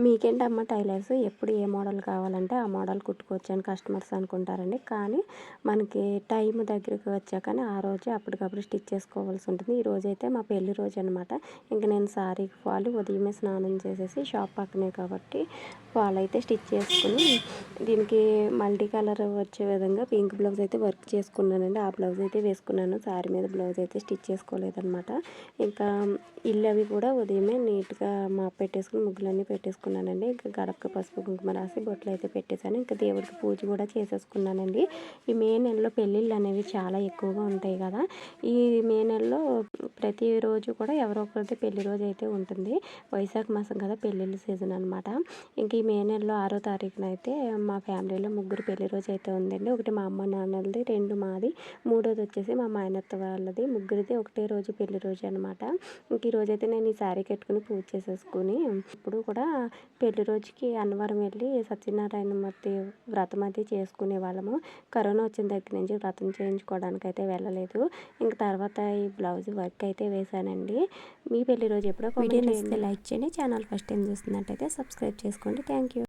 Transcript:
మీకేంటమ్మా tailors ఎప్పుడు ఏ model కావాలంటే ఆ మోడల్ కుట్టుకోవచ్చు అని కస్టమర్స్ అనుకుంటారండి. కానీ మనకి టైం దగ్గరికి వచ్చాకనే ఆ రోజే అప్పటికప్పుడు స్టిచ్ చేసుకోవాల్సి ఉంటుంది. ఈ రోజైతే మా పెళ్లి రోజు అనమాట. ఇంక నేను సారీకి ఫాల్ ఉదయమే స్నానం చేసేసి షాప్ పక్కనే కాబట్టి ఫాల్ అయితే స్టిచ్ చేసుకుని దీనికి మల్టీ కలర్ వచ్చే విధంగా పింక్ బ్లౌజ్ అయితే వర్క్ చేసుకున్నానండి. ఆ బ్లౌజ్ అయితే వేసుకున్నాను. సారీ మీద బ్లౌజ్ అయితే స్టిచ్ చేసుకోలేదనమాట. ఇంకా ఇల్లు అవి కూడా ఉదయమే నీట్గా మాప్ పెట్టేసుకుని ముగ్గులన్నీ పెట్టేసుకున్నానండి. ఇంకా గడపకి పసుపు కుంకుమ రాసి బొట్లు అయితే పెట్టేశాను. ఇంకా దేవుడికి పూజ కూడా చేసేసుకున్నానండి. ఈ మే నెలలో పెళ్ళిళ్ళు అనేవి చాలా ఎక్కువగా ఉంటాయి కదా. ఈ మే నెలలో ప్రతిరోజు కూడా ఎవరో ఒకరిది పెళ్లి రోజు అయితే ఉంటుంది. వైశాఖ మాసం కదా పెళ్ళిళ్ళ సీజన్ అనమాట. ఇంక ఈ మే నెలలో 6వ తారీఖున అయితే మా ఫ్యామిలీలో ముగ్గురు పెళ్లి రోజు అయితే ఉందండి. ఒకటి మా అమ్మ నాన్నలది, 2 మాది, 3వది వచ్చేసి మా మాయనత్త వాళ్ళది. ముగ్గురిది ఒకటే రోజు పెళ్లి రోజు అనమాట. ఇంక ఈ రోజైతే నేను ఈ శారీ కట్టుకుని పూజ చేసేసుకుని ఇప్పుడు కూడా పెళ్లి రోజుకి అన్నవరం వెళ్ళి సత్యనారాయణ మూర్తి వ్రతం అయితే చేసుకునే వాళ్ళము. కరోనా వచ్చిన దగ్గర నుంచి వ్రతం చేయించుకోవడానికి అయితే వెళ్ళలేదు. ఇంక తర్వాత ఈ బ్లౌజ్ వర్క్ అయితే వేశానండి. మీ పెళ్లి రోజు ఎప్పుడో వీడియో నచ్చితే లైక్ చేయండి. ఛానల్ ఫస్ట్ టైం చూస్తున్నట్టయితే సబ్స్క్రైబ్ చేసుకోండి. Thank you.